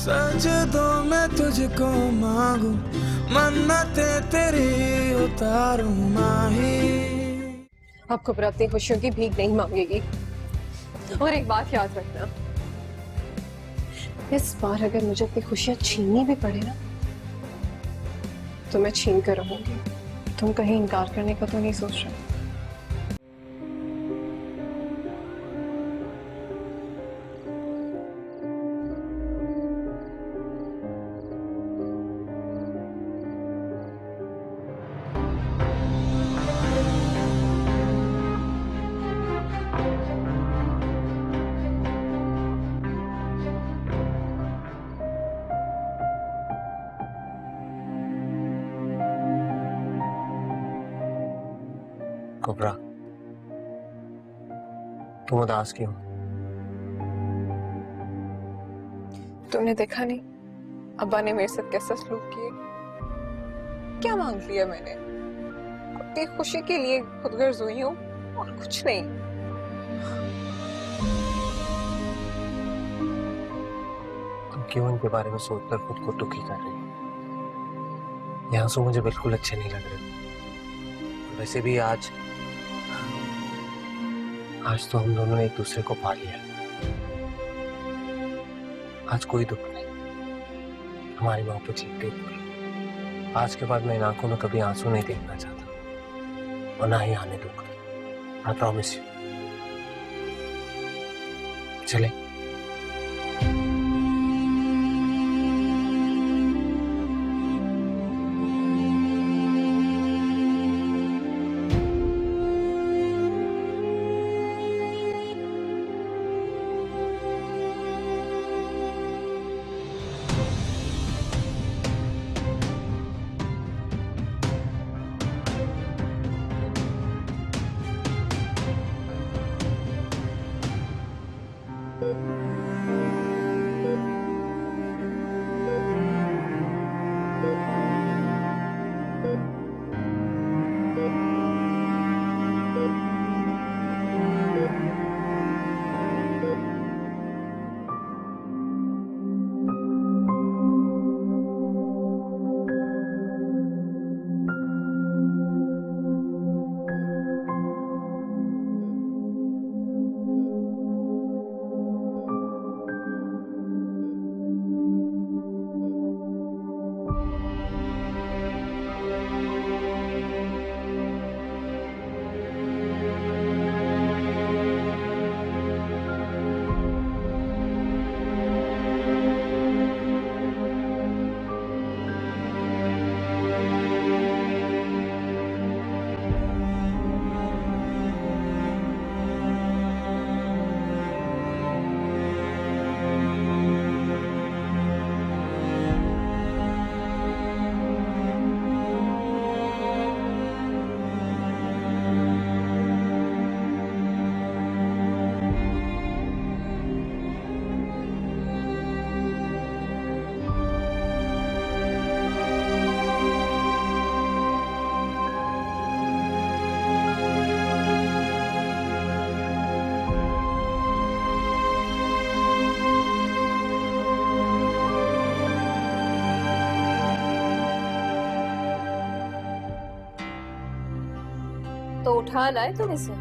सजदों में तुझको मांगू, मन्नतें तेरी उतारूं माही। अब कुबरा अपनी खुशियों की भीख नहीं मांगेगी। और एक बात याद रखना, इस बार अगर मुझे अपनी खुशियां छीननी भी पड़े ना, तो मैं छीन कर रहूंगी। तुम कहीं इनकार करने का तो नहीं सोच रहे? कुबरा, तुम उदास क्यों? तुमने देखा नहीं अब्बा ने मेरे साथ कैसा सलूक किया? क्या मांग लिया मैंने? अपनी खुशी के लिए खुदगर्ज हुई हूँ और कुछ नहीं। तुम क्यों इनके बारे में सोचकर खुद को दुखी कर रही हो? ये आंसू मुझे बिल्कुल अच्छे नहीं लग रहे। वैसे भी आज तो हम दोनों ने एक दूसरे को पा लिया। आज कोई दुख नहीं, हमारी माँ पे जीत गई। आज के बाद मैं इन आंखों में कभी आंसू नहीं देखना चाहता और ना ही आने दूंगा। I promise you. चले। तो उठा लाए तुम इसे?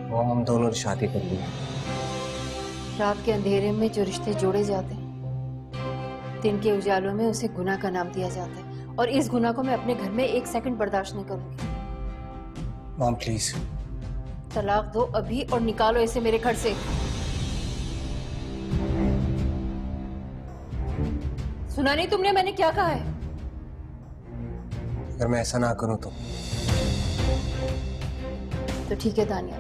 वो हम दोनों ने शादी कर ली। रात के अंधेरे में जो रिश्ते जोड़े जाते हैं, दिन के उजालों में उसे गुनाह का नाम दिया जाता है, और इस गुनाह को मैं अपने घर में एक सेकंड बर्दाश्त नहीं करूंगी। Mom please. तलाक दो अभी और निकालो इसे मेरे घर से। सुना नहीं तुमने मैंने क्या कहा है? अगर मैं ऐसा ना करूं तो ठीक है दानिया,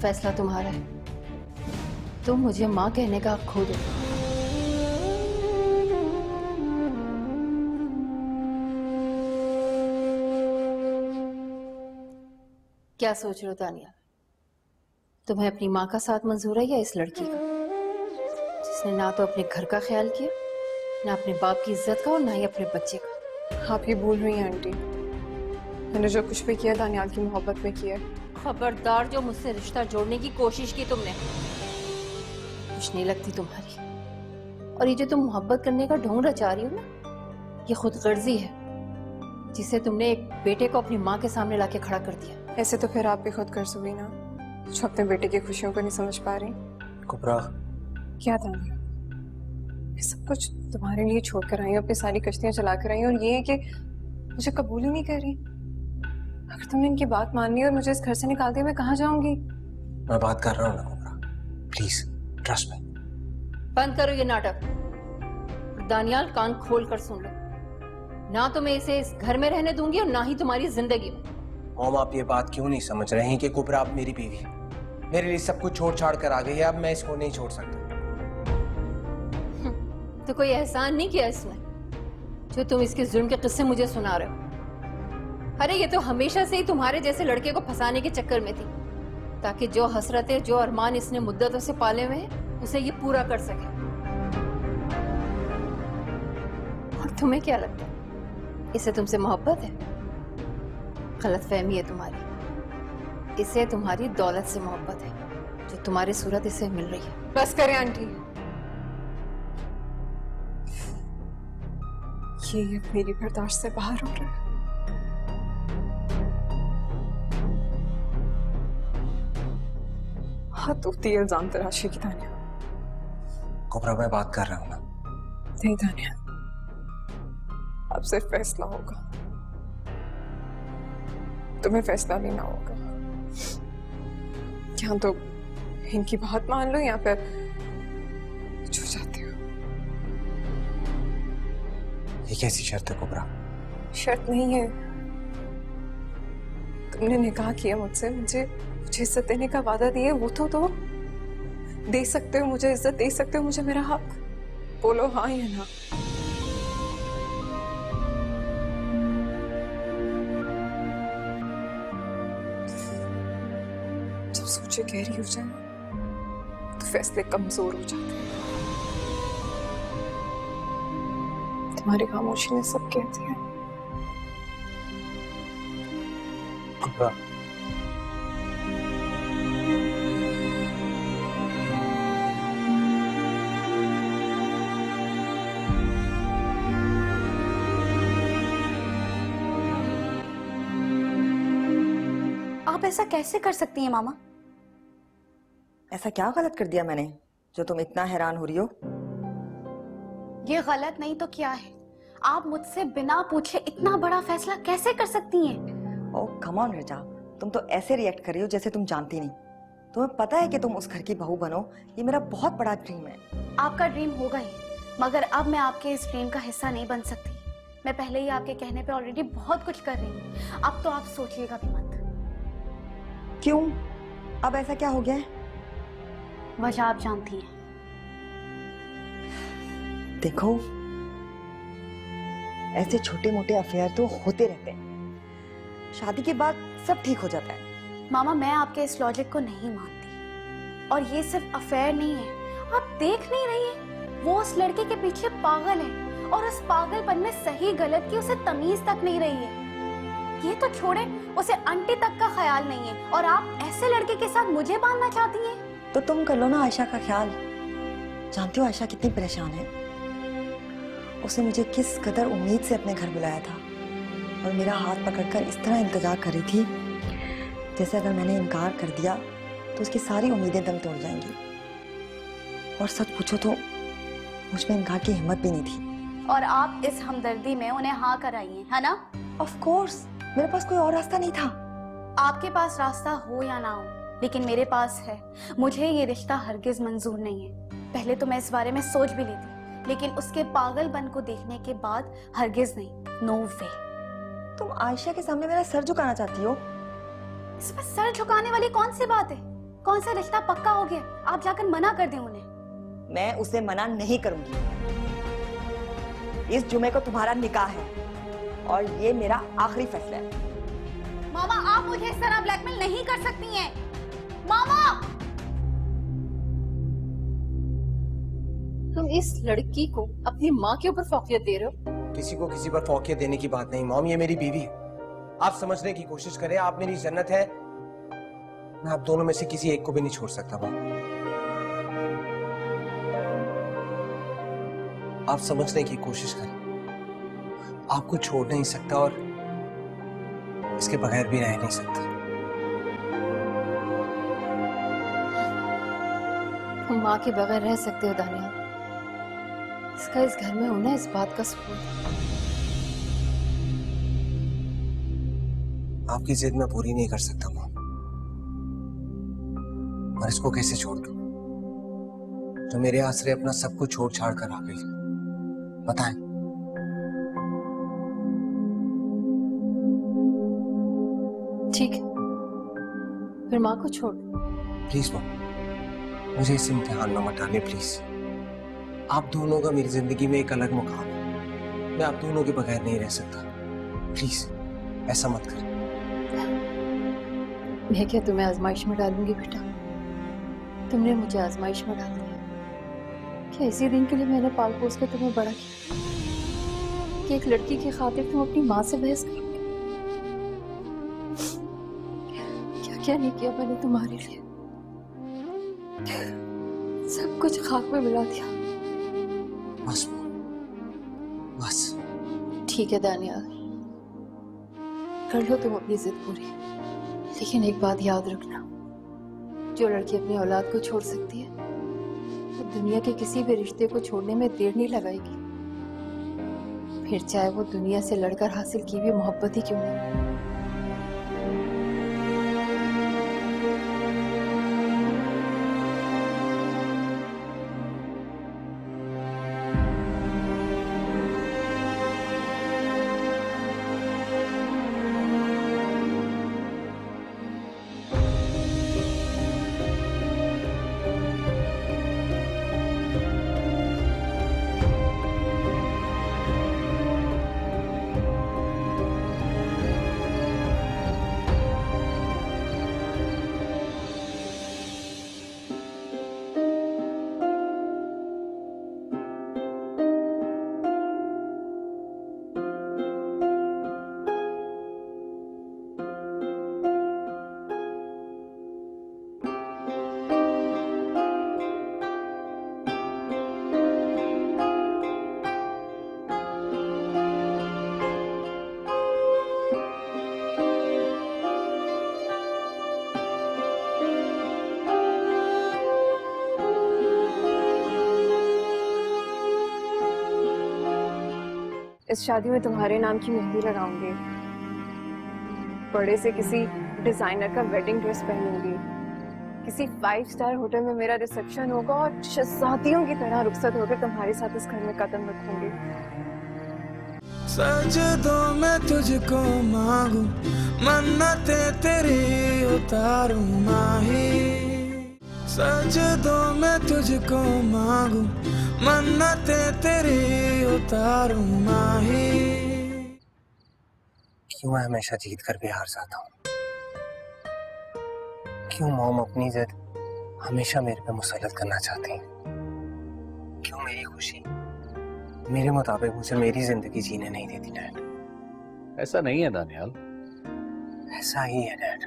फैसला तुम्हारा है। तुम मुझे माँ कहने का हक खो दो। क्या सोच रहे हो दानिया? तुम्हें अपनी माँ का साथ मंजूर है या इस लड़की का, जिसने ना तो अपने घर का ख्याल किया, ना अपने बाप की इज्जत का, और ना ही अपने बच्चे का? आप ये भूल रही हैं आंटी, मैंने जो कुछ भी किया दानियाल की मोहब्बत में किया। खबरदार, जो मुझसे रिश्ता जोड़ने की कोशिश की तुमने, कुछ नहीं लगती तुम्हारी। और ये जो तुम मोहब्बत करने का ढोंग रचा रही हो ना, ये खुदगर्जी है जिसे तुमने एक बेटे को अपनी माँ के सामने लाके खड़ा कर दिया। ऐसे तो फिर आप भी खुद गर्ज हुई ना, जो अपने बेटे की खुशियों को नहीं समझ पा रही। कुबरा, क्या था मैं सब कुछ तुम्हारे लिए छोड़ कर आई हूँ, अपनी सारी कश्तियां चला कर आई हूँ, और ये है कि मुझे कबूल ही नहीं कर रही। अगर तुमने इनकी बात माननी और मुझे इस घर से निकाल दिया, मैं कहाँ जाऊंगी? मैं बात कर रहा हूँ ना कुबरा, प्लीज ट्रस्ट मी। बंद करो ये नाटक। दानियाल, कान खोल कर सुन लो, ना तो मैं इसे इस घर में रहने दूंगी और ना ही तुम्हारी जिंदगी में। मॉम, आप ये बात क्यों नहीं समझ रहे हैं कि कुबरा आप मेरी बीवी है, मेरे लिए सब कुछ छोड़ छाड़ कर आ गई है, अब मैं इसको नहीं छोड़ सकता। तो कोई एहसान नहीं किया इसने जो तुम इसके जुल्म के किस्से मुझे सुना रहे हो? अरे ये तो हमेशा से ही तुम्हारे जैसे लड़के को फंसाने के चक्कर में थी, ताकि जो हसरतें, जो अरमान इसने मुद्दतों से पाले हुए हैं, उसे ये पूरा कर सके। और तुम्हें क्या लगता है इसे तुमसे मोहब्बत है? गलतफहमी है तुम्हारी। इसे तुम्हारी दौलत से मोहब्बत है, जो तुम्हारी सूरत इसे मिल रही है। बस करें आंटी, ये मेरी बर्दाश्त से बाहर हो रहा है। हद होती है इल्जाम तराशी की दानिया। कुबरा, मैं बात कर रहा हूँ ना। नहीं दानिया, अब सिर्फ फैसला होगा, तुम्हें फैसला लेना होगा। या तो इनकी बात मान लो या फिर जो चाहते हो। ये कैसी शर्त है कुबरा? शर्त नहीं है, तुमने निकाह किया मुझसे, मुझे इज्जत देने का वादा दिया, वो तो दो। दे सकते हो मुझे इज्जत, दे सकते हो मुझे मेरा हक। बोलो हाँ या ना। जब सोचे गहरी हो जाए तो फैसले कमजोर हो जाते हैं। तुम्हारी खामोशी ने सब कह दिया। कुबरा, आप ऐसा कैसे कर सकती हैं मामा? ऐसा क्या गलत कर दिया मैंने जो तुम इतना हैरान हो रही हो? ये गलत नहीं तो क्या है? आप मुझसे बिना पूछे इतना बड़ा फैसला कैसे कर सकती हैं? ओह कम ऑन रजा, तुम तो ऐसे रिएक्ट कर रही हो जैसे तुम जानती नहीं। तुम्हें पता है कि तुम उस घर की बहू बनो, ये मेरा बहुत बड़ा ड्रीम है। आपका ड्रीम होगा ही, मगर अब मैं आपके इस ड्रीम का हिस्सा नहीं बन सकती। मैं पहले ही आपके कहने पे ऑलरेडी बहुत कुछ कर रही हूँ, अब तो आप सोचिएगा भी मत। क्यों? अब ऐसा क्या हो गया है? वजह आप जानती हैं। देखो, ऐसे छोटे मोटे अफेयर तो होते रहते हैं, शादी के बाद सब ठीक हो जाता है। मामा, मैं आपके इस लॉजिक को नहीं मानती। और ये सिर्फ अफेयर नहीं है, आप देख नहीं रही हैं, वो उस लड़के के पीछे पागल है, और उस पागलपन में सही गलत की उसे तमीज तक नहीं रही है। ये तो छोड़े, उसे आंटी तक का ख्याल नहीं है, और आप ऐसे लड़के के साथ मुझे बांधना चाहती हैं? तो तुम कर लो ना आयशा का ख्याल। जानती हो आयशा कितनी परेशान है। उसने मुझे किस कदर उम्मीद से अपने घर बुलाया था, और मेरा हाथ पकड़कर इस तरह इंतजार कर रही थी जैसे अगर मैंने इनकार कर दिया तो उसकी सारी उम्मीदें दम तोड़ जाएंगी। और सच पूछो तो मुझ में इनकार की हिम्मत भी नहीं थी। और आप इस हमदर्दी में उन्हें हाँ कराई हैं, है ना? ऑफ कोर्स, मेरे पास कोई और रास्ता नहीं था। आपके पास रास्ता हो या ना हो, लेकिन मेरे पास है। मुझे ये रिश्ता हरगिज मंजूर नहीं है। पहले तो मैं इस बारे में सोच भी ली थी, लेकिन उसके पागलपन को देखने के बाद हरगिज नहीं, नो वे। तुम आयशा के सामने मेरा सर झुकाना चाहती हो? इसमें सर झुकाने वाली कौन सी बात है? कौन सा रिश्ता पक्का हो गया? आप जाकर मना कर दें उन्हें। मैं उसे मना नहीं करूंगी। इस जुमे को तुम्हारा निकाह है और ये मेरा आखिरी फैसला है। मामा, आप मुझे इस तरह ब्लैकमेल नहीं कर सकती हैं। मामा! तुम इस लड़की को अपनी माँ के ऊपर फौकियत दे रहे हो? किसी को किसी पर फौकियत देने की बात नहीं मॉम, ये मेरी बीवी है। आप समझने की कोशिश करें, आप मेरी जन्नत है। मैं आप दोनों में से किसी एक को भी नहीं छोड़ सकता माँ। आप समझने की कोशिश करें, आपको छोड़ नहीं सकता और इसके बगैर भी रह नहीं सकता। तुम माँ के बगैर रह सकते हो दानिया, इसका इस घर में होना इस बात का सबूत है। आपकी जिद मैं पूरी नहीं कर सकता माँ, और इसको कैसे छोड़ दूं जो मेरे आसरे अपना सब कुछ छोड़ छाड़ कर आ गई? बताएं। ठीक है, फिर माँ को छोड़। प्लीज माँ, मुझे इस इम्तिहान में मत डालिए प्लीज। आप दोनों का मेरी जिंदगी में एक अलग मुकाम है, मैं आप दोनों के बगैर नहीं रह सकता। प्लीज ऐसा मत करें। मैं क्या तुम्हें आजमाइश में डालूंगी बेटा? तुमने मुझे आजमाइश में डाल दिया। क्या इसी दिन के लिए मैंने पाल पोस के तुम्हें बड़ा किया कि एक लड़की की खातिर तुम अपनी माँ से बहस करोगे? क्या क्या नहीं किया मैंने तुम्हारे लिए, सब कुछ खाक में मिला दिया। बस बस। ठीक है दानिया, कर लो तुम अपनी जिद पूरी, लेकिन एक बात याद रखना, जो लड़की अपनी औलाद को छोड़ सकती है वो दुनिया के किसी भी रिश्ते को छोड़ने में देर नहीं लगाएगी, फिर चाहे वो दुनिया से लड़कर हासिल की भी मोहब्बत ही क्यों नहीं। इस शादी में तुम्हारे नाम की मेहंदी लगाऊंगी, बड़े से किसी डिजाइनर का वेडिंग ड्रेस पहनूंगी, किसी 5 स्टार होटल में मेरा रिसेप्शन होगा और शहजादियों की तरह रुखसत होकर तुम्हारे साथ इस घर में कदम रखूंगी। सजदों में तुझको मांगू, मन्नते तेरी उतारूं माही। सजदों में तुझको मांगू, मन्नते तेरी उतारूं माही। क्यों मैं हमेशा जीत कर भी हार जाता हूँ? क्यों मॉम अपनी जिद हमेशा मेरे पे मुसल्लत करना चाहती हैं? क्यों मेरी खुशी मेरे मुताबिक मुझे मेरी जिंदगी जीने नहीं देती डैड? ऐसा नहीं है दानियाल। ऐसा ही है डैड।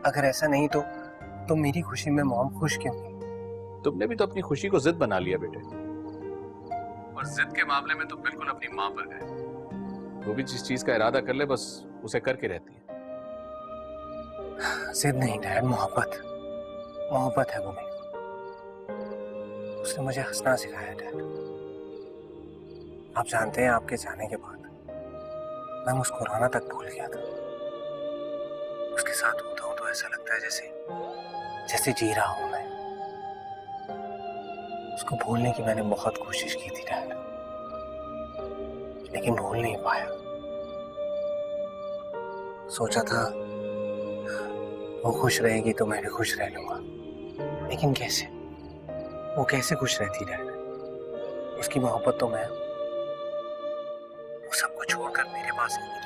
अगर ऐसा नहीं तो मेरी खुशी में मॉम खुश क्यों नहीं? तुमने भी तो अपनी खुशी को जिद बना लिया बेटे, और जिद के मामले में तुम बिल्कुल अपनी माँ पर गए। वो भी जिस चीज का इरादा कर ले बस उसे करके रहती है। जिद नहीं डैड, मोहब्बत। मोहब्बत है वो मेरी। उसने मुझे हंसना सिखाया डैड। आप जानते हैं आपके जाने के बाद मैं मुस्कुराना तक भूल गया था। उसके साथ होता हूं तो ऐसा लगता है जैसे जी रहा हूं मैं। उसको भूलने की मैंने बहुत कोशिश की थी डैड, लेकिन भूल नहीं पाया। सोचा था वो खुश रहेगी तो मैं भी खुश रह लूंगा, लेकिन कैसे? वो कैसे खुश रहती डैड? उसकी मोहब्बत तो मैं, वो सब कुछ छोड़कर मेरे पास आई थी।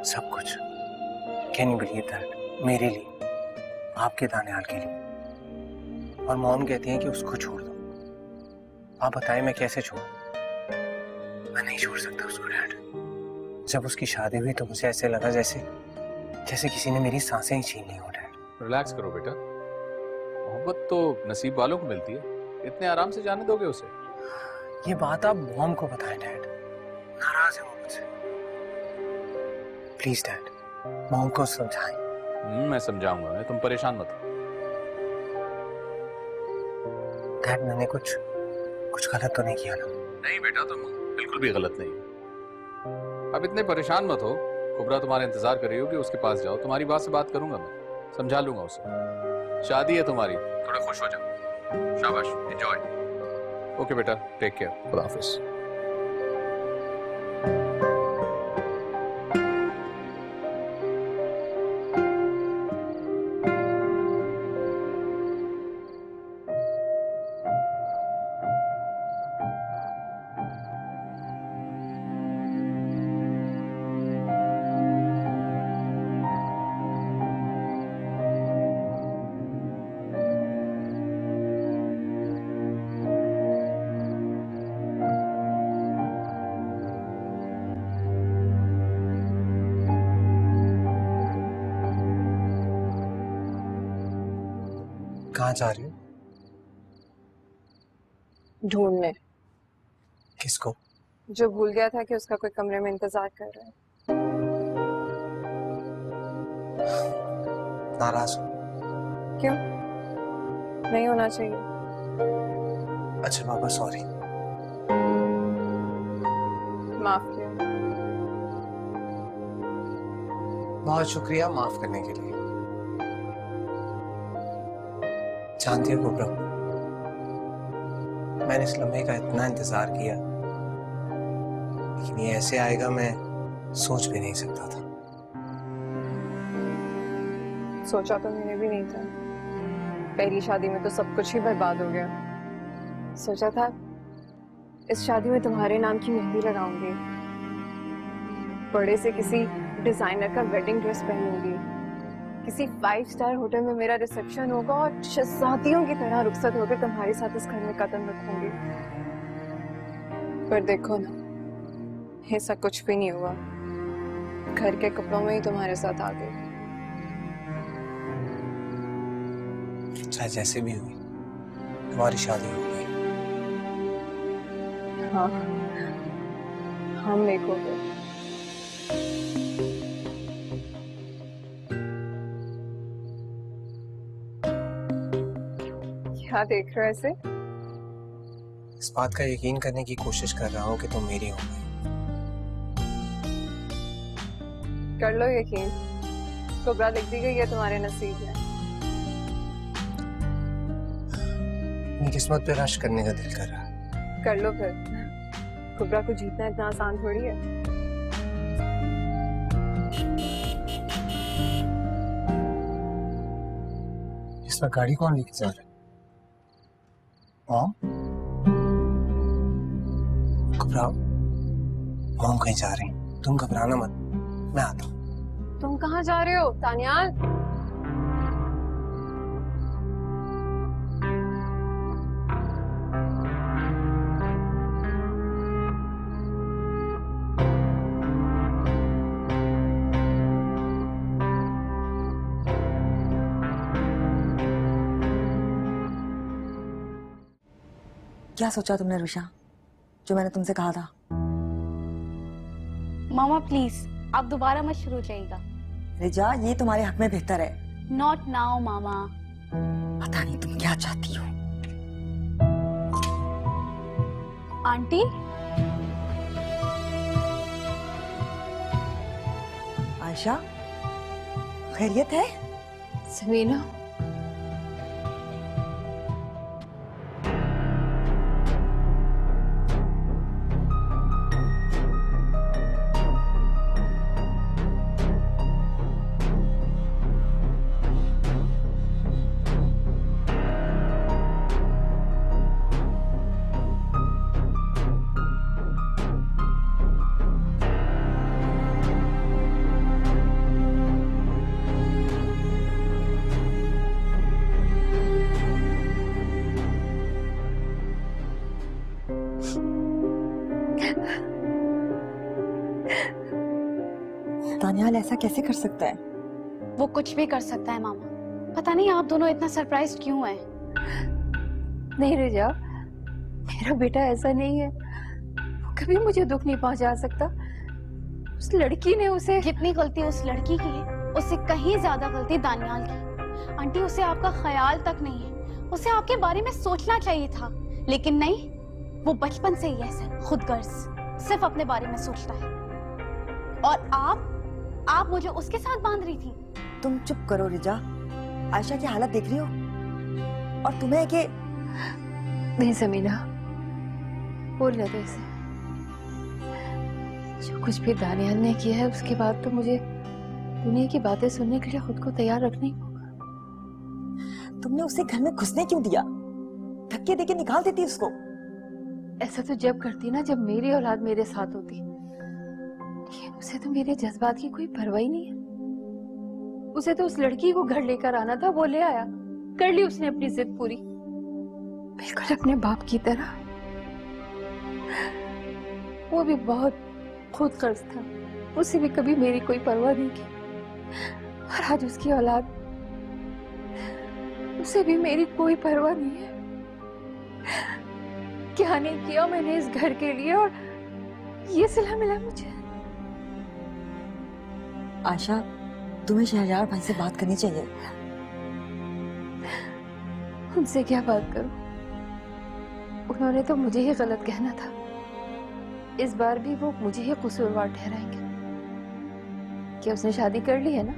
सब कुछ। Can you believe that? मेरे लिए, आपके दानियाल के लिए। और मॉम कहती हैं कि उसको छोड़ दो। आप बताएं मैं कैसे छोड़ूं? मैं नहीं छोड़ सकता उसको डैड। जब उसकी शादी हुई तो मुझे ऐसे लगा जैसे जैसे किसी ने मेरी सांसें ही छीन ली हो डैड। रिलैक्स करो बेटा, मोहब्बत तो नसीब वालों को मिलती है, इतने आराम से जाने दोगे उसे? ये बात आप मॉम को बताएं डैड, नाराज है वो मुझसे। प्लीज डैड, मॉम को समझाएं। मैं समझाऊंगा, तुम परेशान मत हो। डैड मैंने कुछ गलत तो नहीं किया ना? नहीं बेटा, तुम बिल्कुल भी गलत नहीं हो। अब इतने परेशान मत हो, कुबरा तुम्हारा इंतजार कर रही होगी, उसके पास जाओ, तुम्हारी बात से बात करूंगा, मैं समझा लूंगा उसे। शादी है तुम्हारी, थोड़ा खुश हो जाओ। शाबाश, एंजॉय। ओके बेटा, टेक केयर, खुदा हाफिज। कहाँ जा रही हो? ढूंढने। किसको? जो भूल गया था कि उसका कोई कमरे में इंतजार कर रहा है। नाराज हो? क्यों? नहीं होना चाहिए। अच्छा बाबा, सॉरी। माफ किया। बहुत शुक्रिया माफ करने के लिए। जानती हो कुबरा, मैंने इस लम्हे का इतना इंतजार किया, लेकिन ये ऐसे आएगा मैं सोच भी नहीं सकता था। सोचा तो मैंने भी नहीं था। पहली शादी में तो सब कुछ ही बर्बाद हो गया। सोचा था इस शादी में तुम्हारे नाम की मेहंदी लगाऊंगी, बड़े से किसी डिजाइनर का वेडिंग ड्रेस पहनूंगी, किसी 5 स्टार होटल में मेरा रिसेप्शन होगा और शहजादियों की तरह रुखसत होकर तुम्हारे साथ इस घर में कदम रखूंगी। पर देखो ना, ऐसा कुछ भी नहीं हुआ। घर के कपड़ों में ही तुम्हारे साथ आ गई। चाहे जैसे भी हुई, हमारी शादी हो गई। हाँ, हम एक हो गए। क्या देख रहे हो ऐसे? इस बात का यकीन करने की कोशिश कर रहा हूँ कि तुम मेरी हो गई। कर लो यकीन, कुबरा लिख दी गई है तुम्हारे नसीब में। अपनी किस्मत पे रश करने का दिल कर रहा है। कर लो फिर। कुबरा को जीतना इतना आसान थोड़ी है। इसमें गाड़ी कौन लेके जा रहा है? मॉम? घबराओ, मॉम कहीं जा रही, तुम घबराना मत, मैं आता हूँ। तुम कहाँ जा रहे हो तानियाल? क्या सोचा तुमने रुषा, जो मैंने तुमसे कहा था? मामा प्लीज, आप दोबारा मत शुरू जाइएगा। रिजा, ये तुम्हारे हक में बेहतर है। नॉट नाउ मामा। पता नहीं तुम क्या चाहती हो। आंटी, आयशा, खैरियत है? समीना, दानियाल ऐसा कैसे कर सकता है? वो कुछ भी कर सकता है मामा। पता नहीं आप दोनों इतना सरप्राइज क्यों हैं? नहीं रिजा, मेरा बेटा ऐसा नहीं है, वो कभी मुझे दुख नहीं पहुंचा सकता। उस लड़की ने उसे जितनी गलती उस लड़की की है उससे कहीं ज्यादा गलती दानियाल की। आंटी, उसे आपका ख्याल तक नहीं है, उसे आपके बारे में सोचना चाहिए था, लेकिन नहीं, वो बचपन से ही ऐसा खुदगर्ज, सिर्फ अपने बारे में सोचता है। और आप मुझे उसके साथ बांध रही थी। तुम चुप करो रिजा, आयशा की हालत देख रही हो? और तुम्हें कि नहीं समीना, बोलने दो इसे। जो कुछ भी दानियाल ने किया है उसके बाद तो मुझे दुनिया की बातें सुनने के लिए खुद को तैयार रखनी होगा। तुमने उसे घर में घुसने क्यों दिया? धक्के देके निकाल देती उसको। ऐसा तो जब करती ना जब मेरी औलाद मेरे साथ होती, लेकिन उसे तो मेरे जज्बात की कोई परवाह ही नहीं है। उसे तो उस लड़की को घर लेकर आना था, वो ले आया, कर ली उसने अपनी जिद पूरी, बिल्कुल अपने बाप की तरह। वो भी बहुत खुदगर्ज था, उसे भी कभी मेरी कोई परवाह नहीं की। और आज उसकी औलाद, उसे भी मेरी कोई परवाह नहीं है। क्या नहीं किया मैंने इस घर के लिए, और ये सिला मिला मुझे। आयशा, तुम्हें शहरयार भाई से बात करनी चाहिए। उनसे क्या बात करूं? उन्होंने तो मुझे ही गलत कहना था। इस बार भी वो मुझे ही कसूरवार ठहराएंगे कि उसने शादी कर ली है ना,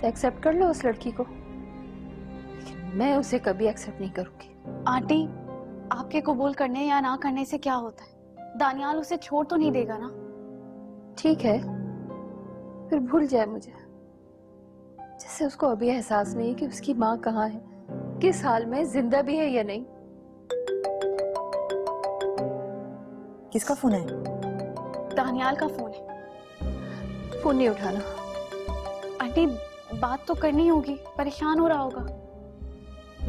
तो एक्सेप्ट कर लो उस लड़की को, लेकिन मैं उसे कभी एक्सेप्ट नहीं करूंगी। आंटी, आपके कबूल करने या ना करने से क्या होता है? दानियाल उसे छोड़ तो नहीं देगा ना? ठीक है, फिर भूल जाए मुझे, जैसे उसको अभी एहसास नहीं कि उसकी माँ कहाँ है, किस हाल में, जिंदा भी है या नहीं। किसका फोन है? दानियाल का फोन है। फोन नहीं उठाना। आंटी, बात तो करनी होगी, परेशान हो रहा होगा।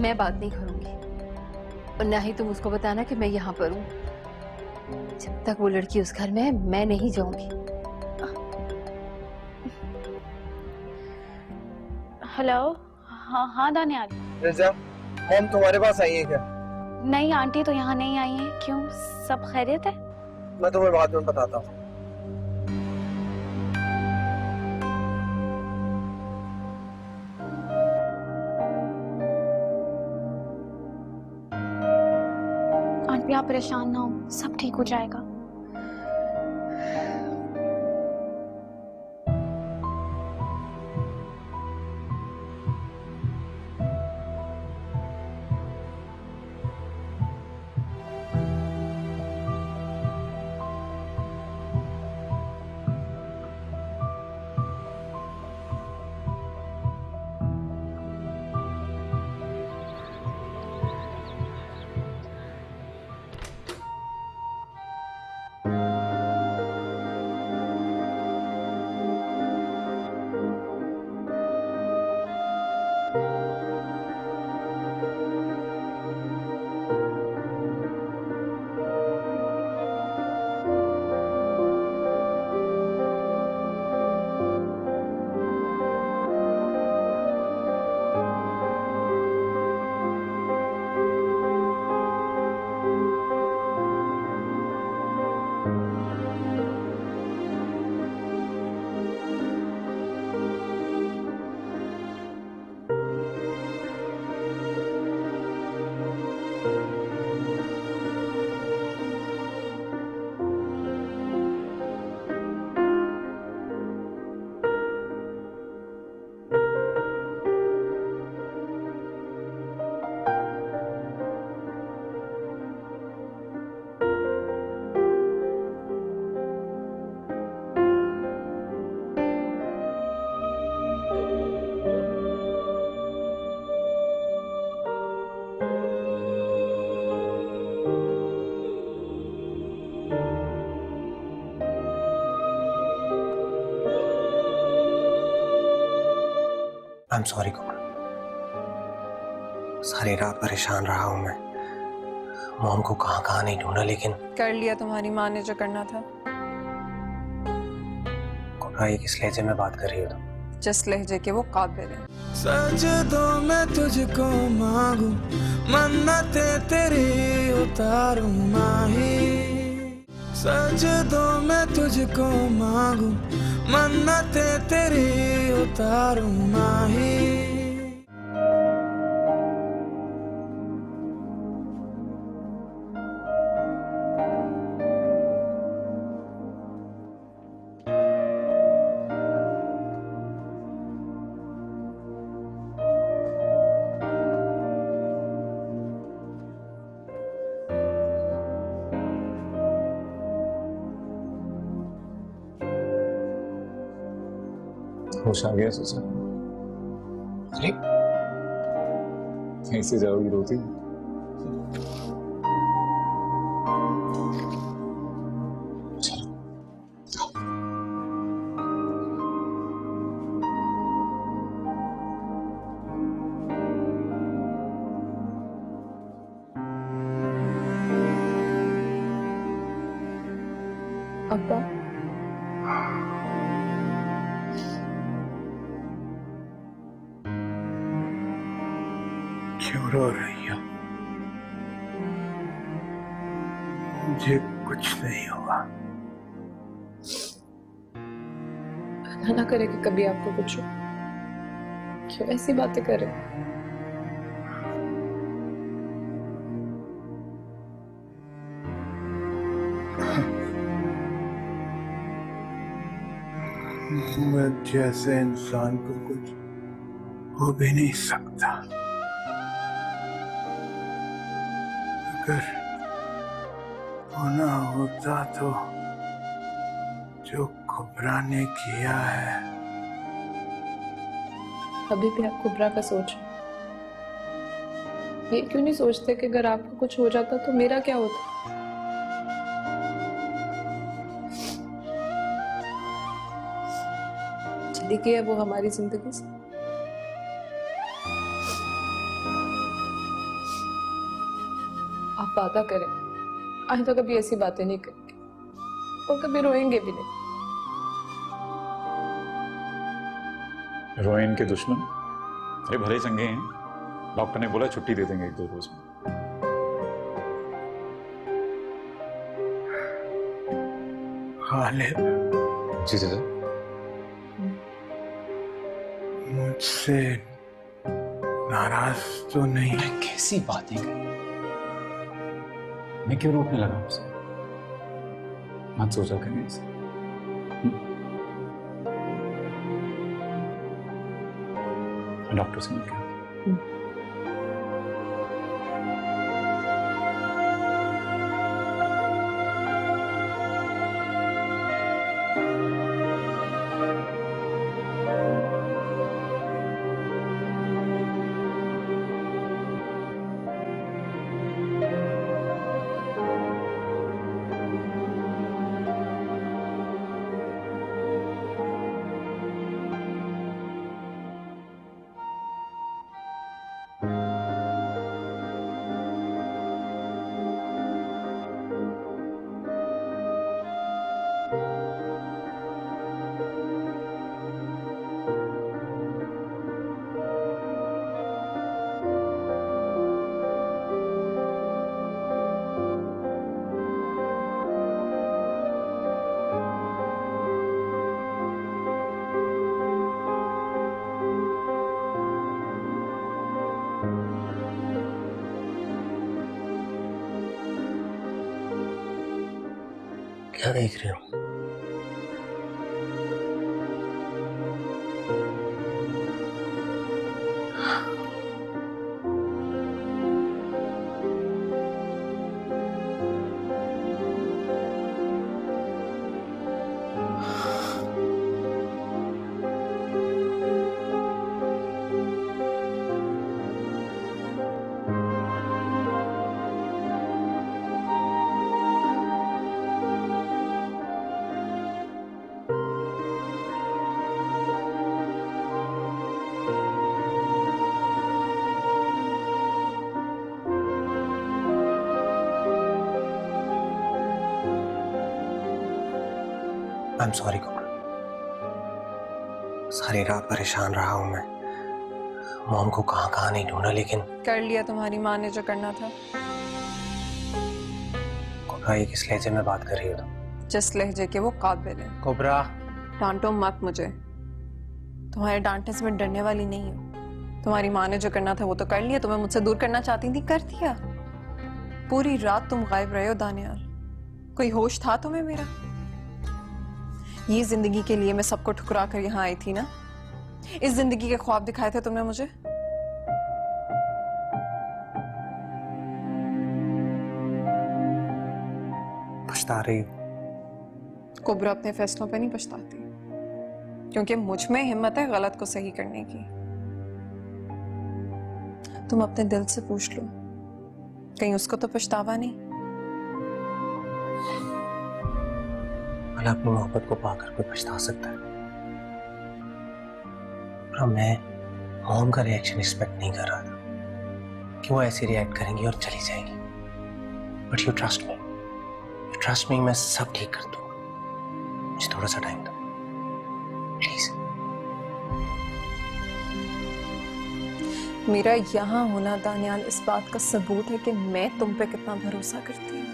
मैं बात नहीं करूंगी, और ना ही तुम उसको बताना कि मैं यहाँ पर हूँ। जब तक वो लड़की उस घर में है, मैं नहीं जाऊंगी। हेलो, हाँ दानियाल। रिजा, मॉम तुम्हारे पास आई है क्या? नहीं, आंटी तो यहाँ नहीं आई है। क्यों, सब खैरियत है? मैं तुम्हें बाद में बताता हूँ। आंटी, आप परेशान ना हो, सब ठीक हो जाएगा। आई एम सॉरी कुमार, सारी रात परेशान रहा हूं मैं। मॉम को कहां कहां नहीं ढूंढा, लेकिन कर लिया तुम्हारी माँ ने जो करना था। हाँ, ये किस लहजे में बात कर रही हो तुम? जिस लहजे के वो काबिल है। सजदों में तुझको मांगू, मन्नतें तेरी उतारूं माही। सजदों में तुझको मांगू, मन्नतें तेरी उतारूं माही। होश आ गया सुसा? अरे ऐसे जाओगी रोती? अब्बा क्यों रो रही हो? मुझे कुछ नहीं हुआ। अदा ना करे कि कभी आपको कुछ हो। क्यों ऐसी बातें करे? मैं जैसे इंसान को कुछ हो भी नहीं सकता। अगर होना होता तो जो कुबरा ने किया है। अभी भी आप कुबरा का सोच रहे? ये क्यों नहीं सोचते कि अगर आपको कुछ हो जाता तो मेरा क्या होता? चली गई है वो हमारी जिंदगी से। आप वादा करें आज तो कभी ऐसी बातें नहीं करेंगे और कभी रोएंगे भी नहीं। रोइन के दुश्मन अरे भले चंगे हैं, डॉक्टर ने बोला छुट्टी दे देंगे 1-2 रोज में। गालिब जी जी मुझसे नाराज तो नहीं है? कैसी बातें करी? मैं क्यों रोकने लगा उसे? मत सोचा करें इसे। डॉक्टर से मिलकर क्या देख रहे हो? I'm sorry, कुबरा। सारी रात परेशान रहा हूं मैं। मॉम को कहां कहां नहीं ढूंढा, लेकिन कर लिया तुम्हारी माँ ने जो करना था। कोबरा, ये किस लहजे में बात कर रही हो तुम? जिस लहजे के वो काबिल है। कोबरा, डांटो मत मुझे, तुम्हारे डांटने से मैं डरने वाली नहीं हूँ। तुम्हारी माँ ने जो करना था वो तो कर लिया। तुम्हें मुझसे दूर करना चाहती थी, कर दिया। पूरी रात तुम गायब रहे हो दानियाल, कोई होश था तुम्हें मेरा? ये जिंदगी के लिए मैं सबको ठुकरा कर यहाँ आई थी ना? इस जिंदगी के ख्वाब दिखाए थे तुमने मुझे। पछता रही हो? कोबरा अपने फैसलों पे नहीं पछताती, क्योंकि मुझ में हिम्मत है गलत को सही करने की। तुम अपने दिल से पूछ लो, कहीं उसको तो पछतावा नहीं? भला अपनी मोहब्बत को पाकर कोई पछता सकता है? और मैं मॉम का रिएक्शन एक्सपेक्ट नहीं कर रहा था कि वो ऐसे रिएक्ट करेंगी और चली जाएंगी। बट यू ट्रस्ट मी, मैं सब ठीक कर दूंगा। मुझे थोड़ा सा टाइम दो प्लीज। मेरा यहाँ होना दानियाल इस बात का सबूत है कि मैं तुम पे कितना भरोसा करती हूँ।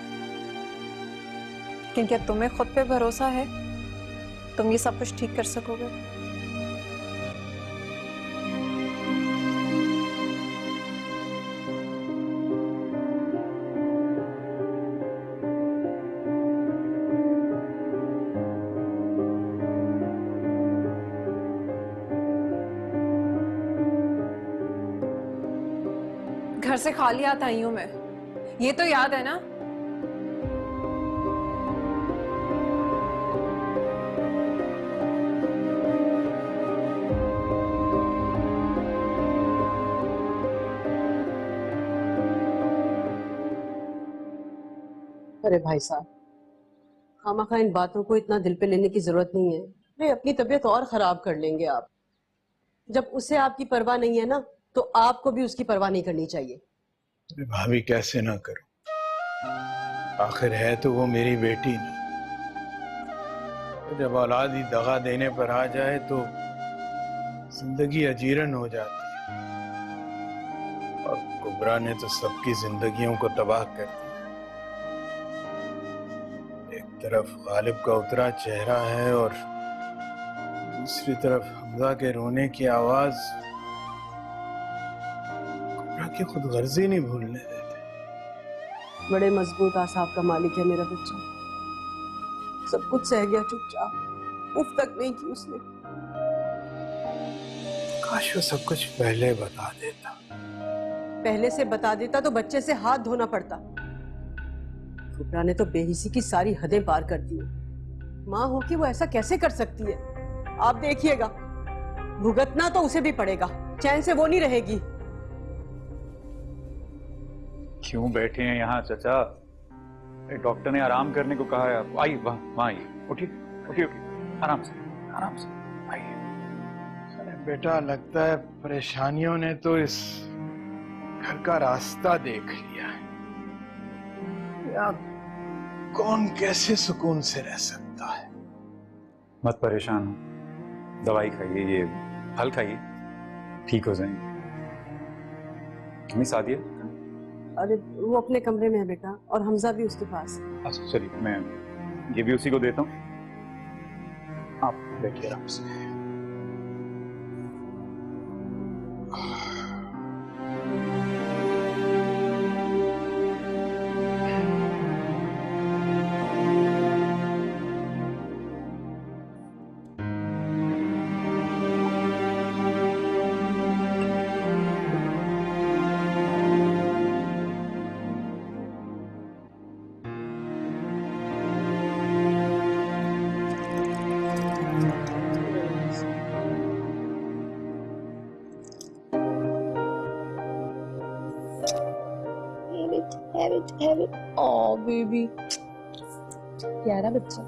लेकिन क्या तुम्हें खुद पे भरोसा है? तुम ये सब कुछ ठीक कर सकोगे? घर से खाली हाथ आई हूं मैं, ये तो याद है ना? अरे भाई साहब, खामखा इन बातों को इतना दिल पे लेने की जरूरत नहीं है। अरे अपनी तबीयत और खराब कर लेंगे आप। जब उसे आपकी परवाह नहीं है ना, तो आपको भी उसकी परवाह नहीं करनी चाहिए। अरे भाभी, कैसे ना करूं? आखिर है तो वो मेरी बेटी ना। तो जब औलाद ही दगा देने पर आ जाए तो जिंदगी अजीरन हो जाती है। और कुबरा ने तो सबकी जिंदगियों को तबाह कर दिया। एक तरफ गालिब का उतरा चेहरा है और दूसरी तरफ हमजा के रोने की आवाज कुबरा की खुदगर्जी नहीं भूलने देते। बड़े मजबूत आसाब का मालिक है मेरा बच्चा। सब कुछ सह गया चुपचाप, उफ तक नहीं की उसने। काश वो सब कुछ पहले बता देता। पहले से बता देता तो बच्चे से हाथ धोना पड़ता। कुबरा ने तो बेहिसी की सारी हदें पार कर दी। माँ हो कि वो ऐसा कैसे कर सकती है? आप देखिएगा, भुगतना तो उसे भी पड़ेगा, चैन से वो नहीं रहेगी। क्यों बैठे हैं यहाँ चाचा? डॉक्टर ने आराम करने को कहा है। आप आइए, वहाँ आइए। उठिए उठिए उठिए, आराम से आइए। अरे बेटा, लगता है परेशानियों ने तो इस घर का रास्ता देख लिया है। यार, कौन कैसे सुकून से रह सकता है? मत परेशान हो, दवाई खाइए, ये फल खाइए, ठीक हो जाएंगे। सादिया? अरे वो अपने कमरे में है बेटा, और हमजा भी उसके पास। अच्छा चलिए, मैं ये भी उसी को देता हूँ। आप बैठिए आराम से। Have it. Oh, baby. प्यारा बच्चा।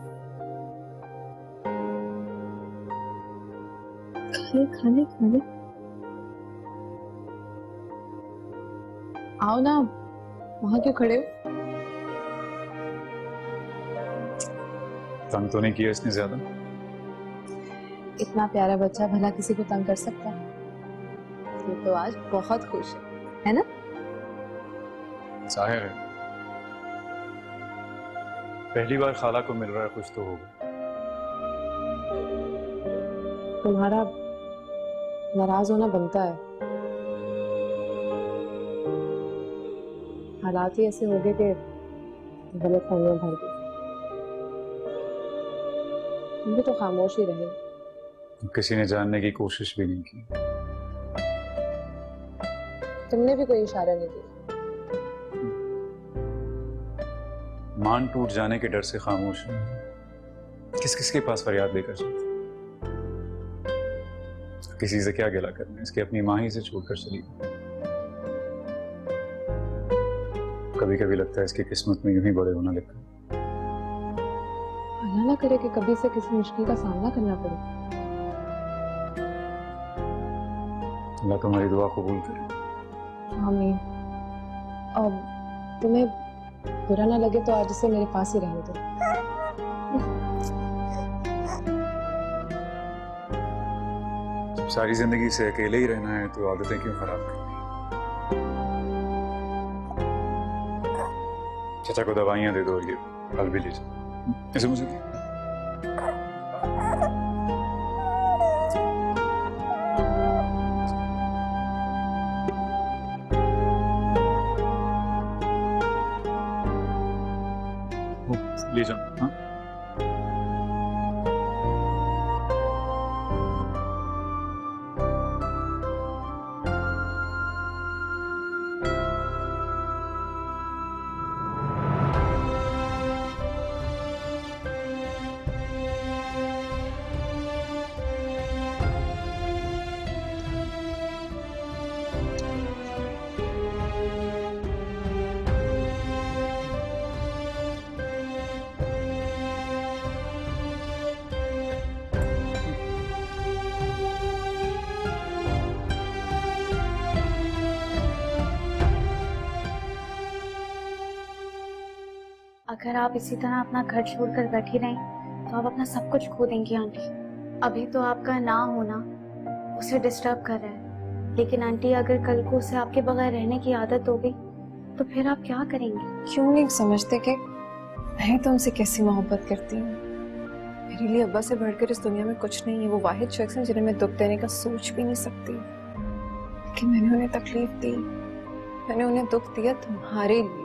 खाने आओ ना, वहां क्यों खड़े हो? तंग तो नहीं किया इसने ज्यादा? इतना प्यारा बच्चा भला किसी को तंग कर सकता है? ये तो आज बहुत खुश है ना? जाहिर है पहली बार खाला को मिल रहा है, कुछ तो होगा। तुम्हारा नाराज होना बनता है। हालात ही ऐसे हो गए कि गलत फहमियां भर गई। तुम भी तो खामोश ही रहे। किसी ने जानने की कोशिश भी नहीं की। तुमने भी कोई इशारा नहीं किया। मान टूट जाने के डर से खामोश है। किस किस के पास फरियाद लेकर चलते? किसी से क्या गिला करना, इसकी अपनी माँ ही से छोड़कर चली। कभी कभी लगता है इसकी किस्मत में यूं ही बड़े होना लिखा। अल्लाह ना करे कि कभी से किसी मुश्किल का सामना करना पड़े। अल्लाह तुम्हारी दुआ कबूल करे। आमीन। और तुम्हें बुरा ना लगे तो आज से मेरे पास ही रहने दो। सारी जिंदगी से अकेले ही रहना है तो आदतें क्यों खराब करनी? चाचा को दवाइयां दे दो, ये फल भी ले जाओ। ऐसे मुझे ले जाओ। हाँ अगर आप इसी तरह अपना घर छोड़कर बैठी रहें तो आप अपना सब कुछ खो देंगी आंटी। अभी तो आपका ना होना उसे डिस्टर्ब कर रहा है, लेकिन आंटी अगर कल को उसे आपके बगैर रहने की आदत हो गई तो फिर आप क्या करेंगे? क्यों नहीं समझते कि मैं तो उनसे कैसी मोहब्बत करती हूँ। मेरे लिए अब्बा से बढ़कर इस दुनिया में कुछ नहीं है। वो वाहिद शख्स हैं जिन्हें मैं दुख देने का सोच भी नहीं सकती, लेकिन मैंने उन्हें तकलीफ दी, मैंने उन्हें दुख दिया तुम्हारे लिए।